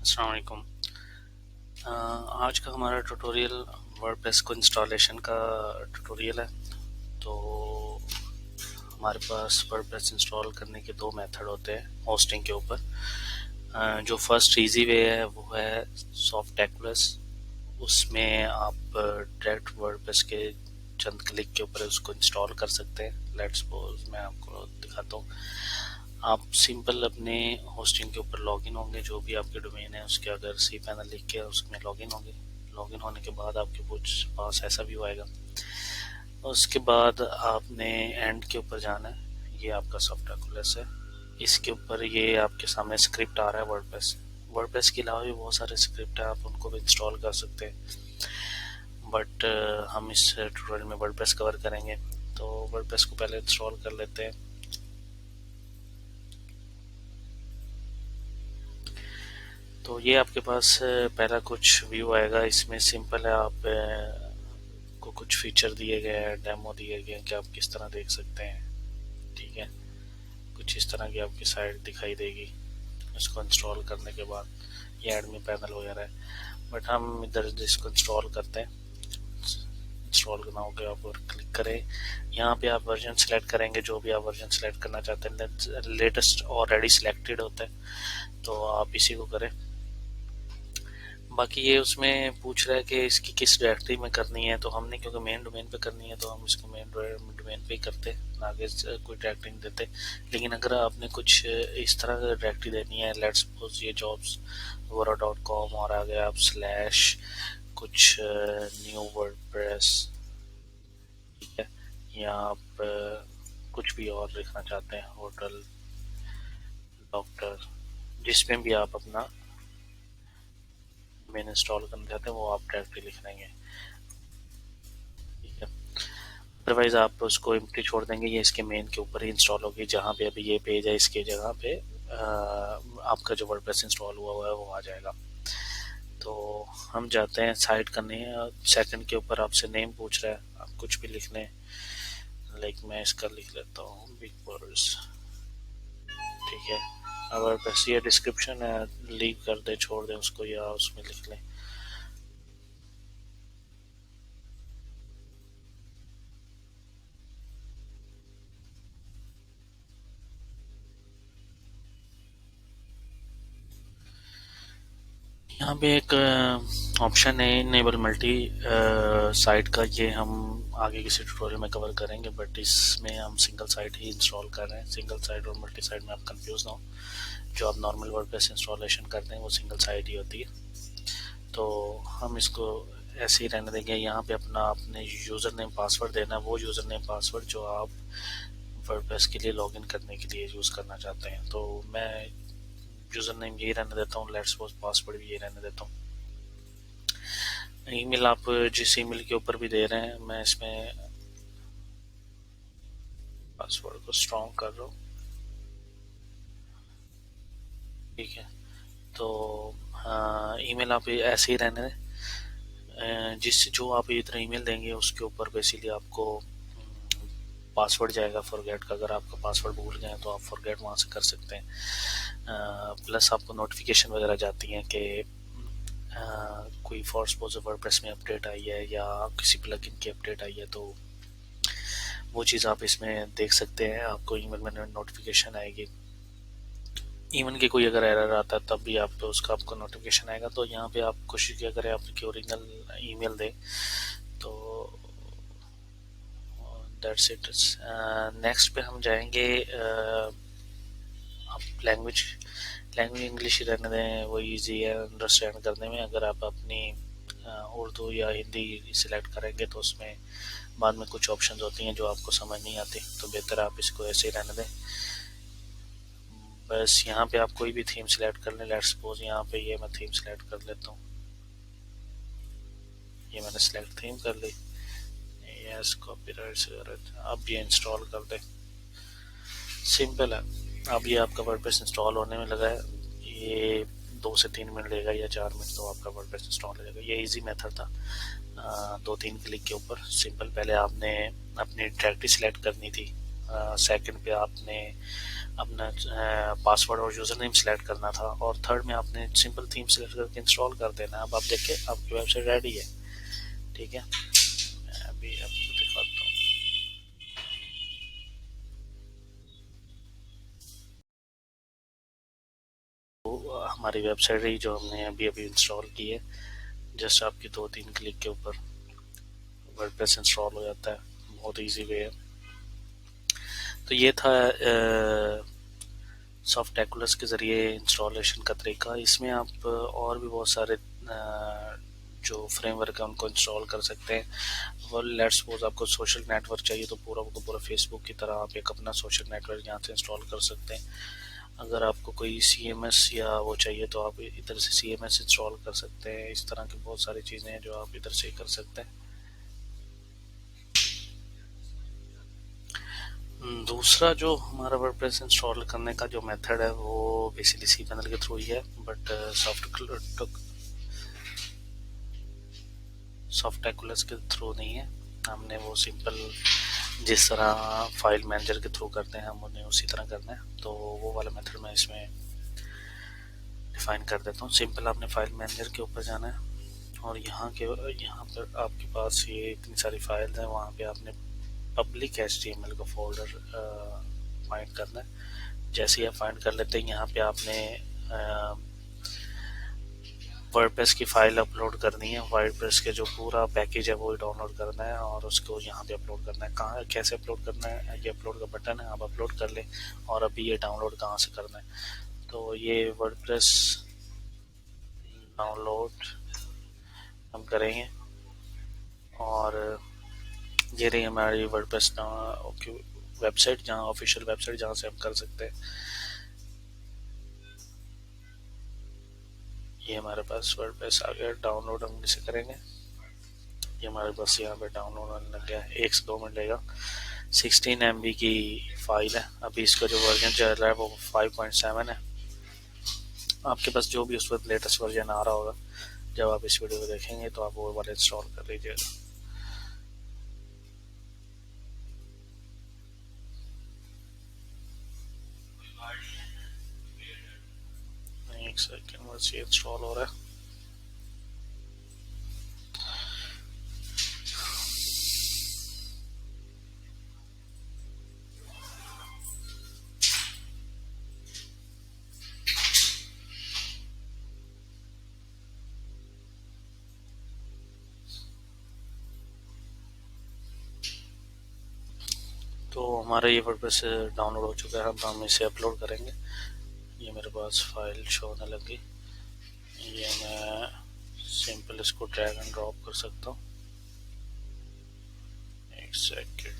अस्सलाम वालेकुम। आज का हमारा ट्यूटोरियल वर्डप्रेस को इंस्टॉलेशन का ट्यूटोरियल है। तो हमारे पास वर्डप्रेस इंस्टॉल करने के दो मेथड होते हैं होस्टिंग के ऊपर। जो फर्स्ट इजी वे है वो है सॉफ्टेक्वस। उसमें आप डायरेक्ट वर्डप्रेस के चंद क्लिक के ऊपर उसको इंस्टॉल कर सकते हैं। लेट्स सपोज मैं आपको दिखाता हूँ। आप सिंपल अपने होस्टिंग के ऊपर लॉगिन होंगे, जो भी आपके डोमेन है उसके अगर cPanel लिख के उसमें लॉगिन होंगे। लॉगिन होने के बाद आपके पास ऐसा व्यू आएगा। उसके बाद आपने एंड के ऊपर जाना है। ये आपका सॉफ्टवेयर है। इसके ऊपर ये आपके सामने स्क्रिप्ट आ रहा है वर्डप्रेस के अलावा भी बहुत सारे स्क्रिप्ट है, आप उनको भी इंस्टॉल कर सकते हैं। बट हम इस ट्यूटोरियल में वर्डप्रेस कवर करेंगे, तो वर्डप्रेस को पहले इंस्टॉल कर लेते हैं। तो ये आपके पास पहला कुछ व्यू आएगा। इसमें सिंपल है, आप को कुछ फीचर दिए गए हैं, डेमो दिए गए हैं कि आप किस तरह देख सकते हैं। ठीक है, कुछ इस तरह की आपकी साइट दिखाई देगी इसको इंस्टॉल करने के बाद। ये एडमी पैनल वगैरह है, बट हम इधर इसको इंस्टॉल करते हैं। इंस्टॉल करना हो गया, आप क्लिक करें। यहाँ पे आप वर्जन सेलेक्ट करेंगे, जो भी आप वर्जन सेलेक्ट करना चाहते हैं। लेटेस्ट ऑलरेडी सिलेक्टेड होता है तो आप इसी को करें। बाकी ये उसमें पूछ रहा है कि इसकी किस डायरेक्टरी में करनी है, तो हमने क्योंकि मेन डोमेन पे करनी है तो हम इसको मेन डोमेन पे ही करते, आगे कोई डायरेक्टरी नहीं देते। लेकिन अगर आपने कुछ इस तरह का डायरेक्टरी देनी है, लेट्स सपोज ये jobs.com और आगे आप स्लैश कुछ न्यू वर्डप्रेस, ठीक है, या आप कुछ भी और लिखना चाहते हैं, होटल, डॉक्टर, जिसमें भी आप अपना मेन इंस्टॉल करना चाहते हैं वो आप डायरेक्टली लिख देंगे। ठीक है, अदरवाइज आप उसको एम्प्टी छोड़ देंगे, ये इसके मेन के ऊपर ही इंस्टॉल होगी। जहाँ पे अभी ये पेज है इसके जगह पे आपका जो वर्डप्रेस इंस्टॉल हुआ है वो आ जाएगा। तो हम जाते हैं साइट करने हैं। सेकंड के ऊपर आपसे नेम पूछ रहा है, आप कुछ भी लिख लें। लाइक मैं इसका लिख लेता हूँ बिग वर्ड्स। ठीक है, अगर बस ये डिस्क्रिप्शन है लीव कर दे, छोड़ दें उसको, या उसमें लिख लें। यहाँ पे एक ऑप्शन है इनेबल मल्टी साइट का, ये हम आगे किसी ट्यूटोरियल में कवर करेंगे, बट इसमें हम सिंगल साइट ही इंस्टॉल कर रहे हैं। सिंगल साइट और मल्टी साइट में आप कंफ्यूज ना हो। जो आप नॉर्मल वर्डप्रेस इंस्टॉलेशन करते हैं वो सिंगल साइट ही होती है। तो हम इसको ऐसे ही रहने देंगे। यहाँ पे अपने यूज़र नेम पासवर्ड देना है, वो यूज़र नेम पासवर्ड जो आप वर्डप्रेस के लिए लॉगिन करने के लिए यूज़ करना चाहते हैं। तो मैं यूज़र नेम यही रहने देता हूँ, लेट्स सपोज पासवर्ड भी यही रहने देता हूँ। ईमेल आप जिस ईमेल के ऊपर भी दे रहे हैं, मैं इसमें पासवर्ड को स्ट्रॉन्ग कर रहा हूँ। ठीक है, तो ईमेल आप ऐसे ही रहने दें। जो आप इधर ईमेल देंगे उसके ऊपर बेसिकली आपको पासवर्ड जाएगा फॉरगेट का। अगर आपका पासवर्ड भूल गए तो आप फॉरगेट वहाँ से कर सकते हैं। प्लस आपको नोटिफिकेशन वगैरह जाती हैं कि कोई फॉर सपोज वर्डप्रेस में अपडेट आई है या किसी प्लगइन की अपडेट आई है, तो वो चीज़ आप इसमें देख सकते हैं। आपको ईमेल में नोटिफिकेशन आएगी। इवन कि कोई अगर एरर आता है तब भी उसका आपको नोटिफिकेशन आएगा। तो यहाँ पे आप कोशिश किया करें आपकी ओरिजिनल ईमेल दें। तो दैट्स इट। नेक्स्ट पे हम जाएंगे। आप लैंग्वेज इंग्लिश ही रहने दें, वो इजी है अंडरस्टैंड करने में। अगर आप अपनी उर्दू या हिंदी सिलेक्ट करेंगे तो उसमें बाद में कुछ ऑप्शंस होती हैं जो आपको समझ नहीं आती, तो बेहतर आप इसको ऐसे ही रहने दें। बस यहाँ पे आप कोई भी थीम सिलेक्ट कर लें। लेट्स सपोज यहाँ पे ये मैं थीम सिलेक्ट कर लेता हूँ। ये मैंने सिलेक्ट थीम कर ली। Yes, copyright. अब ये इंस्टॉल कर दें। सिंपल है। अब ये आपका वर्डप्रेस इंस्टॉल होने में लगा है। ये 2 से 3 मिनट लेगा या 4 मिनट, तो आपका वर्डप्रेस इंस्टॉल हो जाएगा। ये इजी मेथड था। 2-3 क्लिक के ऊपर सिंपल। पहले आपने अपनी डायरेक्टरी सिलेक्ट करनी थी, सेकंड पे आपने अपना पासवर्ड और यूज़र नेम सेलेक्ट करना था, और थर्ड में आपने सिंपल थीम सेलेक्ट करके इंस्टॉल कर देना है। अब आप देखिए आपकी वेबसाइट रेडी है। ठीक है, मैं अभी आपको दिखाता हूँ। तो हमारी वेबसाइट रही जो हमने अभी अभी इंस्टॉल की है। जस्ट आपकी 2-3 क्लिक के ऊपर वर्डप्रेस इंस्टॉल हो जाता है, बहुत इजी वे है। तो ये था सॉफ्ट एक्युलस के ज़रिए इंस्टॉलेशन का तरीका। इसमें आप और भी बहुत सारे जो फ्रेमवर्क है उनको इंस्टॉल कर सकते हैं। वो लेट्स सपोज आपको सोशल नेटवर्क चाहिए तो पूरा को पूरा फेसबुक की तरह आप एक अपना सोशल नेटवर्क यहाँ से इंस्टॉल कर सकते हैं। अगर आपको कोई CMS या वो चाहिए तो आप इधर से CMS इंस्टॉल कर सकते हैं। इस तरह की बहुत सारी चीज़ें हैं जो आप इधर से कर सकते हैं। दूसरा जो हमारा वर्डप्रेस इंस्टॉल करने का जो मेथड है वो बेसिकली cPanel के थ्रू ही है, बट सॉफ्ट एक्युलस के थ्रू नहीं है। हमने वो सिंपल जिस तरह फाइल मैनेजर के थ्रू करते हैं हम उन्हें उसी तरह करना है। तो वो वाला मेथड मैं इसमें डिफाइन कर देता हूँ। सिंपल आपने फाइल मैनेजर के ऊपर जाना है और यहाँ पर आपके पास ये इतनी सारी फाइल्स हैं, वहाँ पे आपने पब्लिक HTML का फोल्डर फाइंड करना है। जैसे ही आप फाइंड कर लेते हैं यहाँ पे आपने वर्डप्रेस की फाइल अपलोड करनी है। वर्डप्रेस के जो पूरा पैकेज है वो डाउनलोड करना है और उसको यहाँ पे अपलोड करना है। कहाँ कैसे अपलोड करना है, ये अपलोड का बटन है, आप अपलोड कर लें। और अभी ये डाउनलोड कहाँ से करना है, तो ये वर्डप्रेस डाउनलोड हम करेंगे और ये रही हमारी वर्डप्रेस वेबसाइट, जहाँ ऑफिशियल वेबसाइट जहाँ से हम कर सकते हैं। ये हमारे पास वर्डप्रेस आ गया। डाउनलोड हम इसे करेंगे। ये हमारे पास यहाँ पे डाउनलोड होने लग गया है। 1 से 2 मिनट लगेगा। 16 MB की फाइल है। अभी इसका जो वर्जन चल रहा है वो 5.7 है। आपके पास जो भी उस वक्त लेटेस्ट वर्जन आ रहा होगा, जब आप इस वीडियो को देखेंगे तो आप वो वाला इंस्टॉल कर लीजिएगा। एक सेकेंड बस ये इंस्टॉल हो रहा है। तो हमारा ये वर्डप्रेस डाउनलोड हो चुका है। अब हम इसे अपलोड करेंगे। ये मेरे पास फाइल शो होने लगी। ये मैं सिंपल इसको ड्रैग एंड ड्रॉप कर सकता हूँ। एक सेकेंड।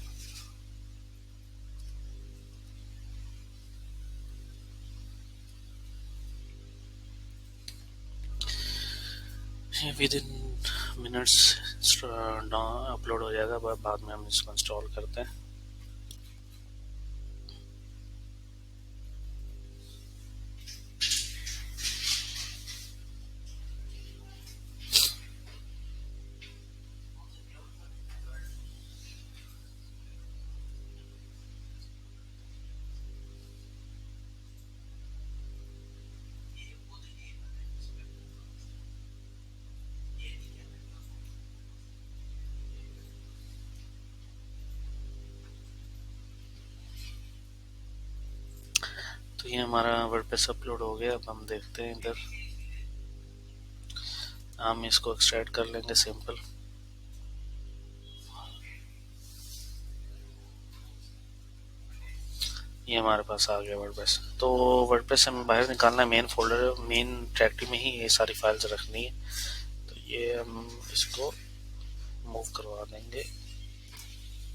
ये विद इन मिनट्स अपलोड हो जाएगा। बाद में हम इसको इंस्टॉल करते हैं। तो ये हमारा वर्डप्रेस अपलोड हो गया। अब हम देखते हैं इधर, हम इसको एक्सट्रैक्ट कर लेंगे सिंपल। ये हमारे पास आ गया वर्डप्रेस। तो वर्डप्रेस हमें बाहर निकालना है। मेन फोल्डर, मेन डायरेक्टरी में ही ये सारी फाइल्स रखनी है। तो ये हम इसको मूव करवा देंगे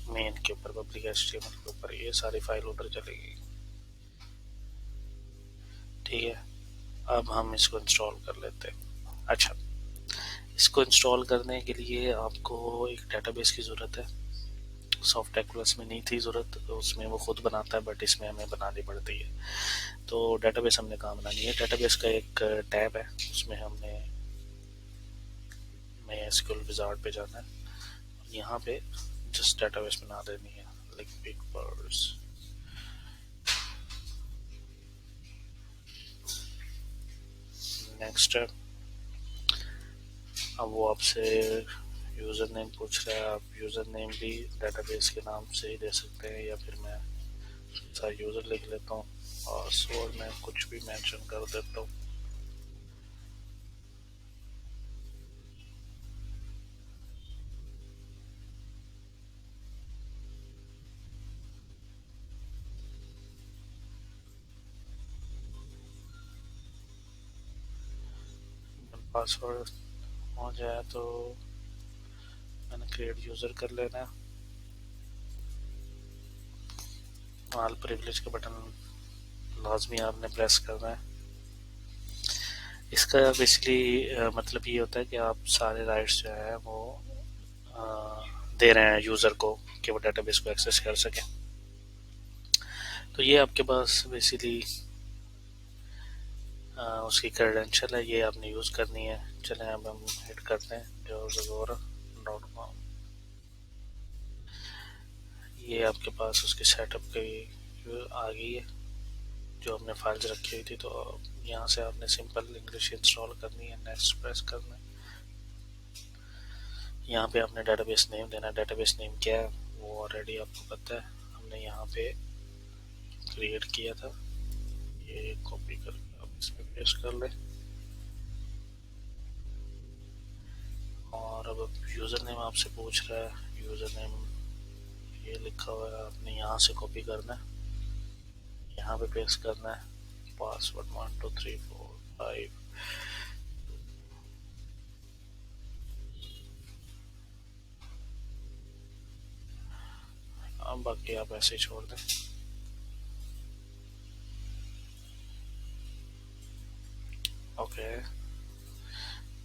मेन के ऊपर, पब्लिक HTML के ऊपर। ये सारी फाइल उधर चलेगी। ठीक है, अब हम इसको इंस्टॉल कर लेते हैं। अच्छा, इसको इंस्टॉल करने के लिए आपको एक डेटाबेस की ज़रूरत है। सॉफ्ट एक्युलस में नहीं थी ज़रूरत, उसमें वो खुद बनाता है, बट इसमें हमें बनानी पड़ती है। तो डेटाबेस हमने कहाँ बनानी है, डेटाबेस का एक टैब है, उसमें हमने MySQL विज़ार्ड पे जाना है। यहाँ पे जस्ट डेटाबेस बना देनी है, लाइक बिग बर्ड्स। नेक्स्ट है। अब वो आपसे यूज़र नेम पूछ रहा है, आप यूज़र नेम भी डेटाबेस के नाम से ही दे सकते हैं, या फिर मैं यूज़र लिख लेता हूँ, पासवर्ड में कुछ भी मेंशन कर देता हूँ। पासवर्ड हो जाए तो मैंने क्रिएट यूज़र कर लेना है। ऑल प्रिविलेज का बटन लाजमी आपने प्रेस करना है। इसका बेसिकली मतलब ये होता है कि आप सारे राइट्स जो है वो दे रहे हैं यूज़र को कि वो डेटाबेस को एक्सेस कर सके। तो ये आपके पास बेसिकली उसकी क्रेडेंशियल है, ये आपने यूज़ करनी है। चलें अब हम हिट करते हैं JavaZagora.com। ये आपके पास उसकी सेटअप की आ गई है जो हमने फाइल्स रखी हुई थी। तो यहाँ से आपने सिंपल इंग्लिश इंस्टॉल करनी है, नेक्स्ट प्रेस करना है। यहाँ पे आपने डेटाबेस नेम देना है। डेटाबेस नेम क्या है वो ऑलरेडी आपको पता है, हमने यहाँ पे क्रिएट किया था। ये कॉपी करके आप इसमें पेस्ट कर लें, और अब यूज़र नेम आपसे पूछ रहा है। यूज़र नेम ये लिखा हुआ है, आपने यहाँ से कॉपी करना है, यहाँ पे पेस्ट करना है। पासवर्ड 1 2 3 4 5। अब बाकी आप ऐसे ही छोड़ दें। ओके,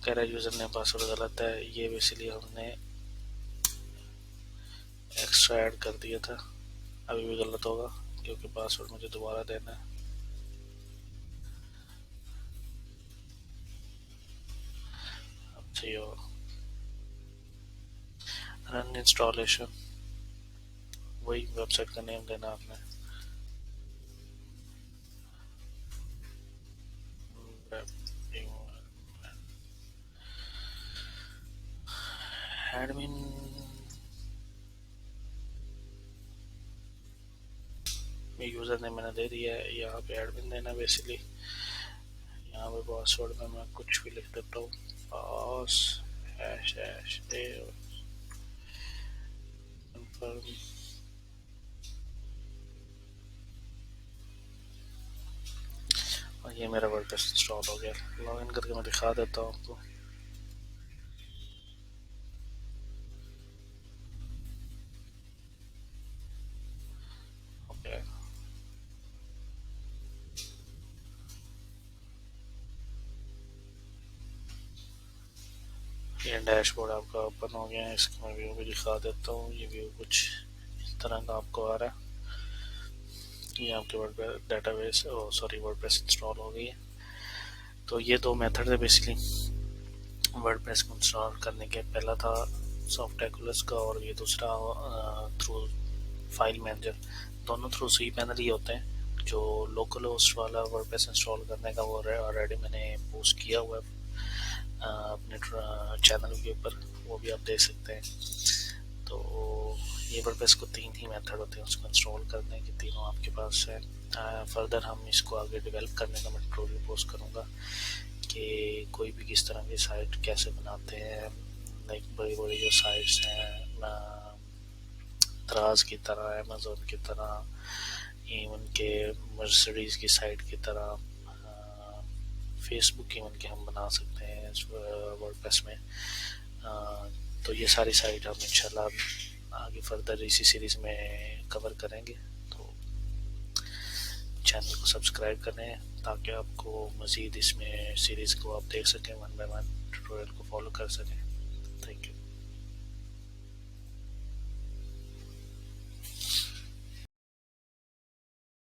कह रहा है यूज़र नेम पासवर्ड गलत है। ये बेसिकली हमने एक्स्ट्रा ऐड कर दिया था, अभी भी गलत होगा क्योंकि पासवर्ड मुझे दोबारा देना है। अब सही हो। रन इंस्टॉलेशन, वही वेबसाइट का नेम देना आपने। एडमिन यूज़र नेम मैंने दे दिया है, यहाँ पे एडमिन देना बेसिकली। यहाँ पे पासवर्ड में मैं कुछ भी लिख देता हूँ, पास हैश हैश ए कंफर्म। और ये मेरा वर्डप्रेस इंस्टॉल हो गया। लॉगिन करके मैं दिखा देता हूँ आपको। ओके, ये डैशबोर्ड आपका ओपन हो गया है। इसका मैं व्यू भी दिखा देता हूँ। ये व्यू कुछ इस तरह का आपको आ रहा है। ये आपके वर्डप्रेस डेटाबेस वर्डप्रेस इंस्टॉल हो गई है। तो ये दो मेथड है बेसिकली वर्डप्रेस को इंस्टॉल करने के। पहला था सॉफ्टएक्युलस का, और ये दूसरा थ्रू फाइल मैनेजर। दोनों थ्रू cPanel ही होते हैं। जो लोकल होस्ट वाला वर्डप्रेस इंस्टॉल करने का वो ऑलरेडी मैंने पोस्ट किया हुआ है अपने चैनल के ऊपर, वो भी आप देख सकते हैं। तो ये वर्डप्रेस को 3 ही मेथड होते हैं उसको इंस्टॉल करने के, तीनों आपके पास है। फर्दर हम इसको आगे डेवलप करने का मैं ट्यूटोरियल पोस्ट करूँगा कि कोई भी किस तरह की साइट कैसे बनाते हैं। लाइक बड़ी बड़ी जो साइट्स हैं दराज की तरह, अमेज़न की तरह, इवन के मर्सिडीज़ की साइट की तरह, फेसबुक इवन के हम बना सकते हैं वर्डप्रेस में। तो ये सारी साइट हम इंशाल्लाह आगे फर्दर इसी सीरीज़ में कवर करेंगे। तो चैनल को सब्सक्राइब करें ताकि आपको मज़ीद इसमें सीरीज़ को आप देख सकें, वन बाय वन ट्यूटोरियल को फॉलो कर सकें। Thank you.